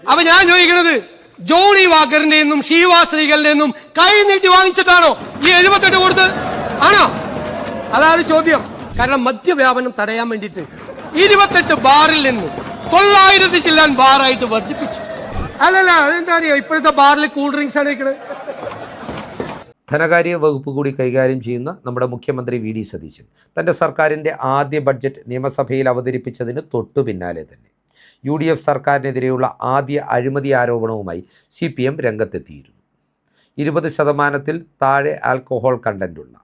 അപ്പൊ ഞാൻ ചോദിക്കുന്നത്, ജോണി വാക്കറിന്റെ നിന്നും ഷീവാ ശ്രീകളുടെ നിന്നും കൈ നീട്ടി വാങ്ങിച്ചിട്ടാണോ ഈ 78 കൊടുത്ത്? ആണോ? അതാണ് ചോദ്യം. കാരണം മദ്യവ്യാപനം തടയാൻ വേണ്ടിയിട്ട് 28 ബാറിൽ നിന്ന് 900 ചില്ലാൻ ബാറായിട്ട് വർദ്ധിപ്പിച്ചു. അല്ലല്ല, അതെന്താ അറിയോ, ഇപ്പോഴത്തെ ബാറിൽ കൂൾ ഡ്രിങ്ക്സ് ആണ് വെക്കുന്നത്. ധനകാര്യ വകുപ്പ് കൂടി കൈകാര്യം ചെയ്യുന്ന നമ്മുടെ മുഖ്യമന്ത്രി വി ഡി സതീശൻ തൻ്റെ സർക്കാരിൻ്റെ ആദ്യ ബഡ്ജറ്റ് നിയമസഭയിൽ അവതരിപ്പിച്ചതിന് തൊട്ടു പിന്നാലെ തന്നെ UDF സർക്കാരിനെതിരെയുള്ള ആദ്യ അഴിമതി ആരോപണവുമായി CPM രംഗത്തെത്തിയിരുന്നു. 20% താഴെ ആൽക്കഹോൾ കണ്ടന്റുള്ള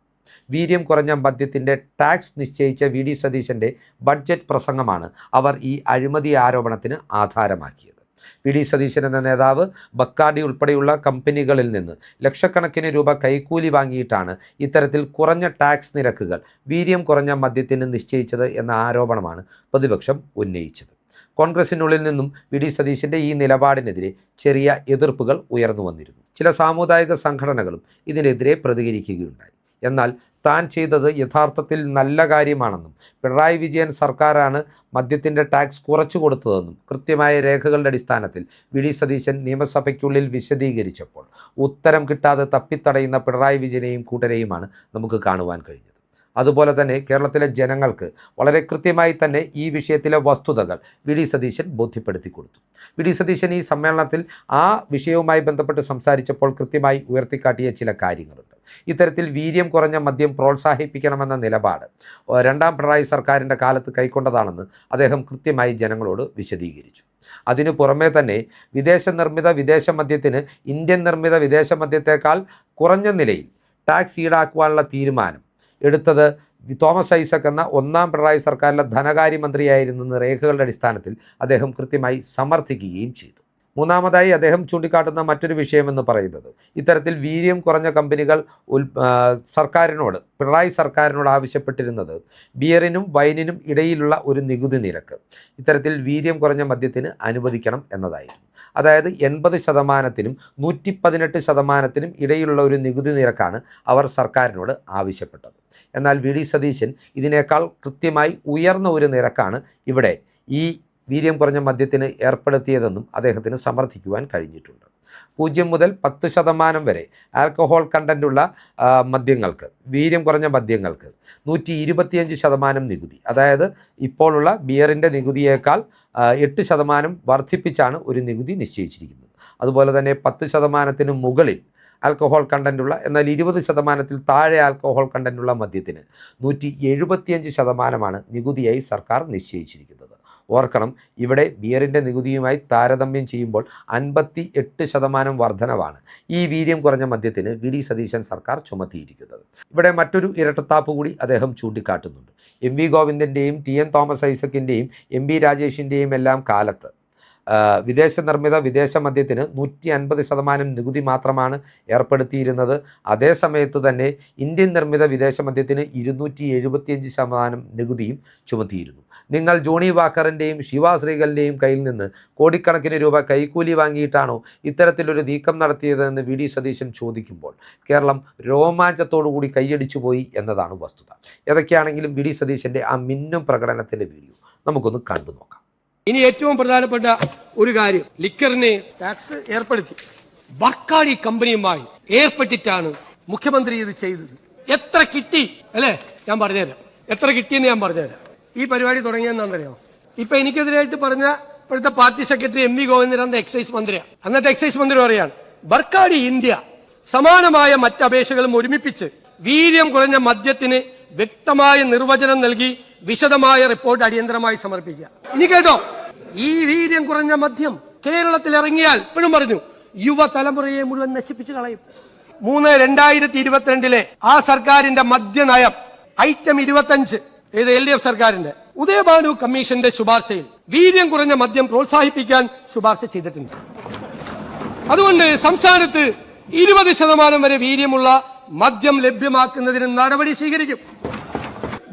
വീര്യം കുറഞ്ഞ മദ്യത്തിൻ്റെ ടാക്സ് നിശ്ചയിച്ച വി ഡി സതീശൻ്റെ ബഡ്ജറ്റ് പ്രസംഗമാണ് അവർ ഈ അഴിമതി ആരോപണത്തിന് ആധാരമാക്കിയത്. വി ഡി സതീശൻ എന്ന നേതാവ് ബക്കാഡി ഉൾപ്പെടെയുള്ള കമ്പനികളിൽ നിന്ന് ലക്ഷക്കണക്കിന് രൂപ കൈക്കൂലി വാങ്ങിയിട്ടാണ് ഇത്തരത്തിൽ കുറഞ്ഞ ടാക്സ് നിരക്കുകൾ വീര്യം കുറഞ്ഞ മദ്യത്തിന് നിശ്ചയിച്ചത് എന്ന ആരോപണമാണ് പ്രതിപക്ഷം ഉന്നയിച്ചത്. കോൺഗ്രസിനുള്ളിൽ നിന്നും വി ഡി സതീശൻ്റെ ഈ നിലപാടിനെതിരെ ചെറിയ എതിർപ്പുകൾ ഉയർന്നു വന്നിരുന്നു. ചില സാമുദായിക സംഘടനകളും ഇതിനെതിരെ പ്രതികരിക്കുകയുണ്ടായി. എന്നാൽ താൻ ചെയ്തത് യഥാർത്ഥത്തിൽ നല്ല കാര്യമാണെന്നും പിണറായി വിജയൻ സർക്കാരാണ് മദ്യത്തിൻ്റെ ടാക്സ് കുറച്ചു കൊടുത്തതെന്നും കൃത്യമായ രേഖകളുടെ അടിസ്ഥാനത്തിൽ വി ഡി സതീശൻ നിയമസഭയ്ക്കുള്ളിൽ വിശദീകരിച്ചപ്പോൾ ഉത്തരം കിട്ടാതെ തപ്പിത്തടയുന്ന പിണറായി വിജയനെയും കൂട്ടരെയുമാണ് നമുക്ക് കാണുവാൻ കഴിഞ്ഞത്. അതുപോലെ തന്നെ കേരളത്തിലെ ജനങ്ങൾക്ക് വളരെ കൃത്യമായി തന്നെ ഈ വിഷയത്തിലെ വസ്തുതകൾ വി ഡി സതീശൻ ബോധ്യപ്പെടുത്തി കൊടുത്തു. വി ഡി സതീശൻ ഈ സമ്മേളനത്തിൽ ആ വിഷയവുമായി ബന്ധപ്പെട്ട് സംസാരിച്ചപ്പോൾ കൃത്യമായി ഉയർത്തിക്കാട്ടിയ ചില കാര്യങ്ങളുണ്ട്. ഇത്തരത്തിൽ വീര്യം കുറഞ്ഞ മദ്യം പ്രോത്സാഹിപ്പിക്കണമെന്ന നിലപാട് രണ്ടാം പിണറായി സർക്കാരിൻ്റെ കാലത്ത് കൈക്കൊണ്ടതാണെന്ന് അദ്ദേഹം കൃത്യമായി ജനങ്ങളോട് വിശദീകരിച്ചു. അതിനു പുറമേ തന്നെ വിദേശ നിർമ്മിത വിദേശ മദ്യത്തിന് ഇന്ത്യൻ നിർമ്മിത വിദേശ മദ്യത്തേക്കാൾ കുറഞ്ഞ നിലയിൽ ടാക്സ് ഈടാക്കുവാനുള്ള തീരുമാനം എടുത്തത് തോമസ് ഐസക് എന്ന ഒന്നാം പിണറായി സർക്കാരിലെ ധനകാര്യമന്ത്രിയായിരുന്നെന്ന് രേഖകളുടെ അടിസ്ഥാനത്തിൽ അദ്ദേഹം കൃത്യമായി സമർത്ഥിക്കുകയും ചെയ്തു. മൂന്നാമതായി അദ്ദേഹം ചൂണ്ടിക്കാട്ടുന്ന മറ്റൊരു വിഷയമെന്ന് പറയുന്നത് ഇത്തരത്തിൽ വീര്യം കുറഞ്ഞ കമ്പനികൾ സർക്കാരിനോട് പിണറായി സർക്കാരിനോട് ആവശ്യപ്പെട്ടിരുന്നത് ബിയറിനും വൈനിനും ഇടയിലുള്ള ഒരു നികുതി നിരക്ക് ഇത്തരത്തിൽ വീര്യം കുറഞ്ഞ മദ്യത്തിന് അനുവദിക്കണം എന്നതായിരുന്നു. അതായത് 80%-നും 118%-നും ഇടയിലുള്ള ഒരു നികുതി നിരക്കാണ് അവർ സർക്കാരിനോട് ആവശ്യപ്പെട്ടത്. എന്നാൽ വി ഡി സതീശൻ ഇതിനേക്കാൾ കൃത്യമായി ഉയർന്ന ഒരു നിരക്കാണ് ഇവിടെ ഈ വീര്യം കുറഞ്ഞ മദ്യത്തിന് ഏർപ്പെടുത്തിയതെന്നും അദ്ദേഹത്തിന് സമർത്ഥിക്കുവാൻ കഴിഞ്ഞിട്ടുണ്ട്. 0 മുതൽ 10% വരെ ആൽക്കഹോൾ കണ്ടൻറ്റുള്ള മദ്യങ്ങൾക്ക്, വീര്യം കുറഞ്ഞ മദ്യങ്ങൾക്ക് 125% നികുതി, അതായത് ഇപ്പോഴുള്ള ബിയറിൻ്റെ നികുതിയേക്കാൾ 8% വർദ്ധിപ്പിച്ചാണ് ഒരു നികുതി നിശ്ചയിച്ചിരിക്കുന്നത്. അതുപോലെ തന്നെ 10%-ന് മുകളിൽ ആൽക്കഹോൾ കണ്ടൻറ്റുള്ള എന്നാൽ 20%-ൽ താഴെ ആൽക്കഹോൾ കണ്ടൻറ്റുള്ള മദ്യത്തിന് 175%-മാണ് നികുതിയായി സർക്കാർ നിശ്ചയിച്ചിരിക്കുന്നത്. ഓർക്കണം, ഇവിടെ ബിയറിൻ്റെ നികുതിയുമായി താരതമ്യം ചെയ്യുമ്പോൾ 58% വർധനവാണ് ഈ വീര്യം കുറഞ്ഞ മദ്യത്തിന് വി ഡി സതീശൻ സർക്കാർ ചുമത്തിയിരിക്കുന്നത്. ഇവിടെ മറ്റൊരു ഇരട്ടത്താപ്പ് കൂടി അദ്ദേഹം ചൂണ്ടിക്കാട്ടുന്നുണ്ട്. എം വി ഗോവിന്ദൻ്റെയും TN തോമസ് ഐസക്കിൻ്റെയും MB രാജേഷിൻ്റെയും എല്ലാം കാലത്ത് വിദേശ നിർമ്മിത വിദേശ മദ്യത്തിന് 150% നികുതി മാത്രമാണ് ഏർപ്പെടുത്തിയിരുന്നത്. അതേസമയത്ത് തന്നെ ഇന്ത്യൻ നിർമ്മിത വിദേശ മദ്യത്തിന് 275% നികുതിയും ചുമത്തിയിരുന്നു. നിങ്ങൾ ജോണി വാക്കറിൻ്റെയും ശിവാ ശ്രീകളുടെയും കയ്യിൽ നിന്ന് കോടിക്കണക്കിന് രൂപ കൈക്കൂലി വാങ്ങിയിട്ടാണോ ഇത്തരത്തിലൊരു നീക്കം നടത്തിയതെന്ന് വി ഡി സതീശൻ ചോദിക്കുമ്പോൾ കേരളം രോമാഞ്ചത്തോടുകൂടി കൈയടിച്ചു പോയി എന്നതാണ് വസ്തുത. ഏതൊക്കെയാണെങ്കിലും വി ഡി സതീശൻ്റെ ആ മിന്നും പ്രകടനത്തിൻ്റെ വീഡിയോ നമുക്കൊന്ന് കണ്ടു നോക്കാം. ഇനി ഏറ്റവും പ്രധാനപ്പെട്ട ഒരു കാര്യം, ലിക്കറിന് ടാക്സ് ഏർപ്പെടുത്തി. ബക്കാഡി കമ്പനിയുമായി ഏർപ്പെട്ടിട്ടാണ് മുഖ്യമന്ത്രി ഇത് ചെയ്തത്. എത്ര കിട്ടി അല്ലേ? ഞാൻ പറഞ്ഞുതരാം. എത്ര കിട്ടിയെന്ന് ഞാൻ പറഞ്ഞുതരാം. ഈ പരിപാടി തുടങ്ങിയെന്നാണെന്നറിയോ? ഇപ്പൊ എനിക്കെതിരായിട്ട് പറഞ്ഞ ഇപ്പോഴത്തെ പാർട്ടി സെക്രട്ടറി MV ഗോവിന്ദൻ അന്ന് എക്സൈസ് മന്ത്രിയാണ്. അന്നത്തെ എക്സൈസ് മന്ത്രി പറയാണ്, ബർക്കാഡി ഇന്ത്യ സമാനമായ മറ്റ് അപേക്ഷകളും ഒരുമിപ്പിച്ച് വീര്യം കുറഞ്ഞ മദ്യത്തിന് വ്യക്തമായ നിർവചനം നൽകി വിശദമായ റിപ്പോർട്ട് അടിയന്തരമായി സമർപ്പിക്കുക. ഇനി കേട്ടോ, ഈ വീര്യം കുറഞ്ഞ മദ്യം കേരളത്തിൽ ഇറങ്ങിയാൽ ഇപ്പോഴും പറഞ്ഞു യുവതലമുറയെ മുഴുവൻ നശിപ്പിച്ചു കളയും. 3/2022 ആ സർക്കാരിന്റെ മദ്യനയം ഐറ്റം 25 ഏത് LDF സർക്കാരിന്റെ ഉദയഭാനു കമ്മീഷന്റെ ശുപാർശയിൽ വീര്യം കുറഞ്ഞ മദ്യം പ്രോത്സാഹിപ്പിക്കാൻ ശുപാർശ ചെയ്തിട്ടുണ്ട്. അതുകൊണ്ട് സംസ്ഥാനത്ത് 20% വരെ വീര്യമുള്ള മദ്യം ലഭ്യമാക്കുന്നതിന് നടപടി സ്വീകരിക്കും.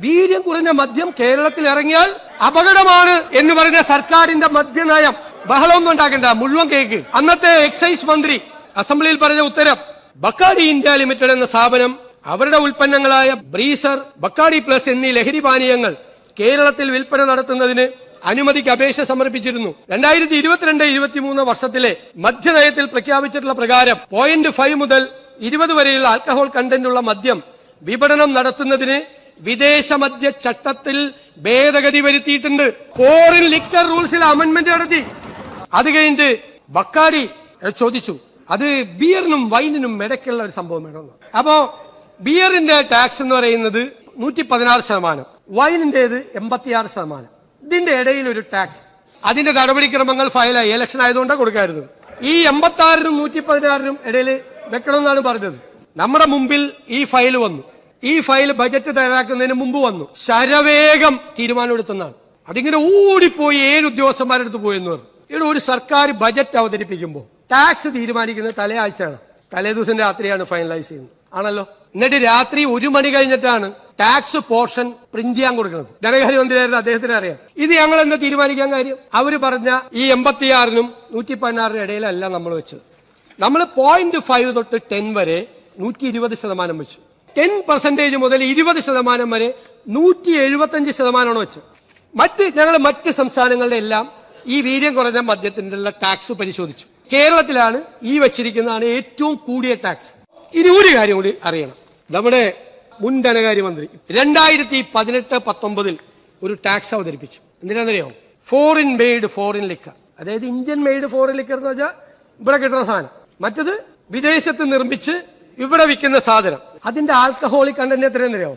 വീര്യം കുറഞ്ഞ മദ്യം കേരളത്തിൽ ഇറങ്ങിയാൽ അപകടമാണ് എന്ന് പറഞ്ഞ സർക്കാരിന്റെ മദ്യനയം ബഹളമൊന്നും ഉണ്ടാക്കണ്ട, മുഴുവൻ കേക്ക്. അന്നത്തെ എക്സൈസ് മന്ത്രി അസംബ്ലിയിൽ പറഞ്ഞ ഉത്തരം, ബക്കാഡി ഇന്ത്യ ലിമിറ്റഡ് എന്ന സ്ഥാപനം അവരുടെ ഉൽപ്പന്നങ്ങളായ ബ്രീസർ, ബക്കാഡി പ്ലസ് എന്നീ ലഹരി പാനീയങ്ങൾ കേരളത്തിൽ വിൽപ്പന നടത്തുന്നതിന് അനുമതിക്ക് അപേക്ഷ സമർപ്പിച്ചിരുന്നു. 2022-23 വർഷത്തിലെ മദ്യനയത്തിൽ പ്രഖ്യാപിച്ചിട്ടുള്ള പ്രകാരം 0.5 മുതൽ 20 വരെയുള്ള ആൽക്കഹോൾ കണ്ടന്റുള്ള മദ്യം വിപണനം നടത്തുന്നതിന് വിദേശ മദ്യ ചട്ടത്തിൽ ഭേദഗതി വരുത്തിയിട്ടുണ്ട്. ഫോറിൻ ലിക്കർ റൂൾസിൽ അമെന്റ്മെന്റ് നടത്തി. അത് കഴിഞ്ഞിട്ട് ബക്കാടി ചോദിച്ചു, അത് ബിയറിനും വൈനിനും ഇടയ്ക്കുള്ള ഒരു സംഭവം വേണമെന്ന്. അപ്പോ ബിയറിന്റെ ടാക്സ് എന്ന് പറയുന്നത് 116%, വൈനിന്റേത് 86%. ഇതിന്റെ ഇടയിൽ ഒരു ടാക്സ്, അതിന്റെ നടപടിക്രമങ്ങൾ ഫയലായി. ഇലക്ഷൻ ആയതുകൊണ്ടാണ് കൊടുക്കാറുള്ളത്. ഈ 86-നും 116-നും ഇടയിൽ വെക്കണമെന്നാണ് പറഞ്ഞത്. നമ്മുടെ മുമ്പിൽ ഈ ഫയൽ വന്നു. ഈ ഫയൽ ബജറ്റ് തയ്യാറാക്കുന്നതിന് മുമ്പ് വന്നു. ശരവേഗം തീരുമാനമെടുത്തെന്നാണ്. അതിങ്ങനെ ഓടിപ്പോയി 7 ഉദ്യോഗസ്ഥന്മാരെടുത്ത് പോയെന്ന് പറഞ്ഞു. ഇവിടെ ഒരു സർക്കാർ ബജറ്റ് അവതരിപ്പിക്കുമ്പോൾ ടാക്സ് തീരുമാനിക്കുന്നത് തലയാഴ്ചയാണ്. തലേ ദിവസം രാത്രിയാണ് ഫൈനലൈസ് ചെയ്യുന്നത്, ആണല്ലോ. എന്നിട്ട് രാത്രി 1 മണി കഴിഞ്ഞിട്ടാണ് ടാക്സ് പോർഷൻ പ്രിന്റ് ചെയ്യാൻ കൊടുക്കുന്നത്. ധനകാര്യമന്ത്രിയായിരുന്നു, അദ്ദേഹത്തിന് അറിയാം. ഇത് ഞങ്ങൾ എന്താ തീരുമാനിക്കാൻ കാര്യം? അവര് പറഞ്ഞ ഈ 86-നും 116-നും ഇടയിലല്ല നമ്മൾ വെച്ചത്. നമ്മൾ 0.5 തൊട്ട് 10 വരെ 120% വെച്ചു. 10% മുതൽ 20% വരെ 175% വെച്ചു. ഞങ്ങൾ മറ്റ് സംസ്ഥാനങ്ങളുടെ എല്ലാം ഈ വീര്യം കുറഞ്ഞ മദ്യത്തിന്റെ ടാക്സ് പരിശോധിച്ചു. കേരളത്തിലാണ് ഈ വെച്ചിരിക്കുന്നതാണ് ഏറ്റവും കൂടിയ ടാക്സ്. ഇനി ഒരു കാര്യം കൂടി അറിയണം. നമ്മുടെ മുൻ ധനകാര്യമന്ത്രി 2018-19 ഒരു ടാക്സ് അവതരിപ്പിച്ചു. എന്തിനാണെന്നറിയോ? Foreign made foreign liquor. അതായത് ഇന്ത്യൻ മെയ്ഡ് ഫോറിൻ ലിക്കർ എന്ന് വെച്ചാൽ ഇവിടെ കിട്ടുന്ന സാധനം, മറ്റത് വിദേശത്ത് നിർമ്മിച്ച് ഇവിടെ വിൽക്കുന്ന സാധനം. അതിന്റെ ആൽക്കഹോളിക് കണ്ടന്റ് എത്രയെന്നറിയോ?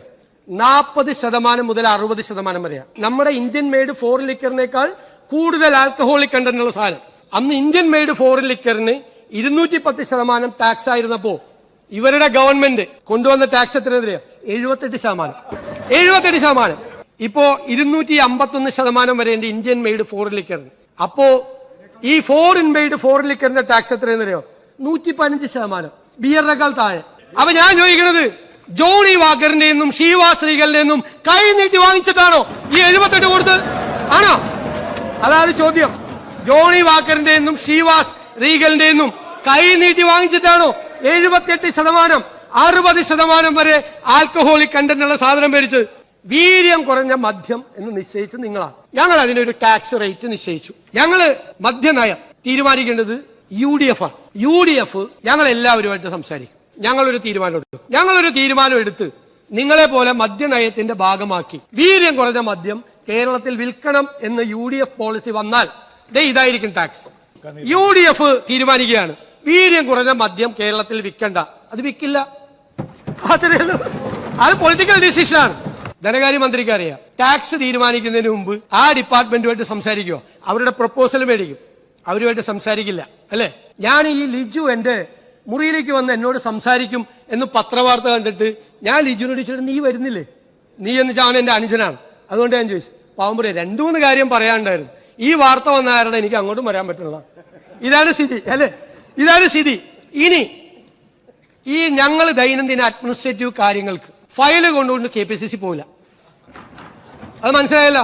40% മുതൽ 60% വരെയാണ്. നമ്മുടെ ഇന്ത്യൻ മെയ്ഡ് ഫോറിൻ ലിക്കറിനേക്കാൾ കൂടുതൽ ആൽക്കഹോളിക് കണ്ടന്റ് ഉള്ള സാധനം. അന്ന് ഇന്ത്യൻ മെയ്ഡ് ഫോറിൻ ലിക്കറിന് 210% ടാക്സ് ആയിരുന്നപ്പോ ഇവരുടെ ഗവൺമെന്റ് കൊണ്ടുവന്ന ടാക്സ് എത്രയെന്നറിയോ? 78%. ഇപ്പോ 251% വരെയുണ്ട് ഇന്ത്യൻ മെയ്ഡ് ഫോറിൻ ലിക്കറിന്. അപ്പോ ഈ ഫോറിൻ മെയ്ഡ് ഫോറിൻ ലിക്കറിന്റെ ടാക്സ് എത്രയെന്നറിയോ? 115%, ബിയറിനേക്കാൾ താഴെ. അപ്പൊ ഞാൻ ചോദിക്കുന്നത്, ജോണി വാക്കറിന്റെ നിന്നും ഷീവാസ് റീഗലിന്റെ നിന്നും കൈ നീട്ടി വാങ്ങിച്ചിട്ടാണോ ഈ 78 കൊടുത്തത്? ആണോ? അതാണ് ചോദ്യം. ജോണി വാക്കറിന്റെ നിന്നും ഷീവാസ് റീഗലിന്റെ നിന്നും കൈ നീട്ടി വാങ്ങിച്ചിട്ടാണോ 78%, 60% വരെ ആൽക്കഹോളിക് കണ്ടന്റ് ഉള്ള സാധനം മേടിച്ചത്? വീര്യം കുറഞ്ഞ മദ്യം എന്ന് നിശ്ചയിച്ച് നിങ്ങളാണ്. ഞങ്ങൾ അതിനൊരു ടാക്സ് റേറ്റ് നിശ്ചയിച്ചു. ഞങ്ങള് മദ്യനയം തീരുമാനിക്കേണ്ടത് UDF ആണ്. UDF ഞങ്ങൾ എല്ലാവരുമായിട്ട് സംസാരിക്കും. ഞങ്ങളൊരു തീരുമാനം എടുത്ത് നിങ്ങളെ പോലെ മദ്യനയത്തിന്റെ ഭാഗമാക്കി വീര്യം കുറഞ്ഞ മദ്യം കേരളത്തിൽ വിൽക്കണം എന്ന് UDF പോളിസി വന്നാൽ ഇതായിരിക്കും ടാക്സ്. UDF തീരുമാനിക്കുകയാണ് വീര്യം കുറഞ്ഞ മദ്യം കേരളത്തിൽ വിൽക്കണ്ട, അത് വിൽക്കില്ല. അത് പൊളിറ്റിക്കൽ ഡിസിഷനാണ്. ധനകാര്യമന്ത്രിക്ക് അറിയാം. ടാക്സ് തീരുമാനിക്കുന്നതിന് മുമ്പ് ആ ഡിപ്പാർട്ട്മെന്റുമായിട്ട് സംസാരിക്കുമോ? അവരുടെ പ്രപ്പോസൽ മേടിക്കും. അവരുമായിട്ട് സംസാരിക്കില്ല, അല്ലെ? ഞാൻ ഈ ലിജു എന്റെ മുറിയിലേക്ക് വന്ന് എന്നോട് സംസാരിക്കും എന്ന് പത്രവാർത്ത കണ്ടിട്ട് ഞാൻ ലിജുവിനോട് ചോദിച്ചിട്ട്, നീ വരുന്നില്ലേ? നീ എന്ന് വെച്ചാൽ അവൻ എന്റെ അനുജനാണ്. അതുകൊണ്ട് ഞാൻ ചോദിച്ചു, പാവം പറയാം, 2-3 കാര്യം പറയാനുണ്ടായിരുന്നു. ഈ വാർത്ത വന്ന കാരണം എനിക്ക് അങ്ങോട്ടും വരാൻ പറ്റുന്നതാണ്. ഇതാണ് സ്ഥിതി, അല്ലെ? ഇതാണ് സ്ഥിതി. ഇനി ഈ ഞങ്ങൾ ദൈനംദിന അഡ്മിനിസ്ട്രേറ്റീവ് കാര്യങ്ങൾക്ക് ഫയല് കൊണ്ടുകൊണ്ട് KPCC പോവില്ല. അത് മനസ്സിലായല്ല?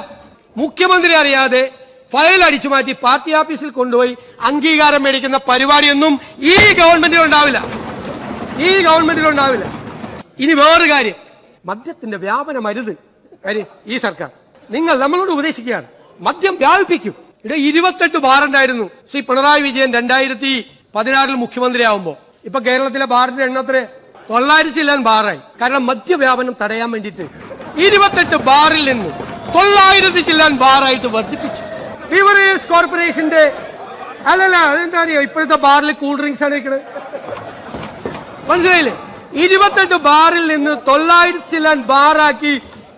മുഖ്യമന്ത്രി അറിയാതെ ഫയൽ അടിച്ചു മാറ്റി പാർട്ടി ഓഫീസിൽ കൊണ്ടുപോയി അംഗീകാരം മേടിക്കുന്ന പരിപാടിയൊന്നും ഈ ഗവൺമെന്റിലുണ്ടാവില്ല. ഇനി വേറൊരു കാര്യം, മദ്യത്തിന്റെ വ്യാപനം അരുത്. കാര്യം ഈ സർക്കാർ നമ്മളോട് ഉപദേശിക്കുകയാണ്, മദ്യം വ്യാപിപ്പിക്കും. ഇവിടെ 28 ബാർ ഉണ്ടായിരുന്നു ശ്രീ പിണറായി വിജയൻ 2016 മുഖ്യമന്ത്രിയാവുമ്പോ. ഇപ്പൊ കേരളത്തിലെ ബാറിന്റെ എണ്ണത്തിന് 900 ചില്ലാൻ ബാറായി. കാരണം മദ്യവ്യാപനം തടയാൻ വേണ്ടിയിട്ട് 28 ബാറിൽ നിന്ന് 900 ചില്ലാൻ ബാറായിട്ട് വർദ്ധിപ്പിച്ചു. ബീവറേജ് കോർപ്പറേഷന്റെ അതെന്താ അറിയോ, ഇപ്പോഴത്തെ ബാറിൽ കൂൾ ഡ്രിങ്ക്സ് ആണ് വെക്കുന്നത്. മനസ്സിലായില്ലേ? 28 ബാറിൽ നിന്ന് 900 ചില്ലാൻ ബാറാക്കി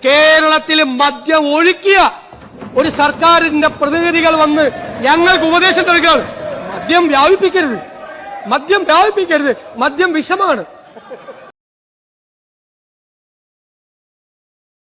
കേരളത്തിൽ മദ്യം ഒഴുക്കിയ ഒരു സർക്കാരിന്റെ പ്രതിനിധികൾ വന്ന് ഞങ്ങൾക്ക് ഉപദേശം നൽകുകയാണ്, മദ്യം വ്യാപിപ്പിക്കരുത്, മദ്യം വിഷമാണ്.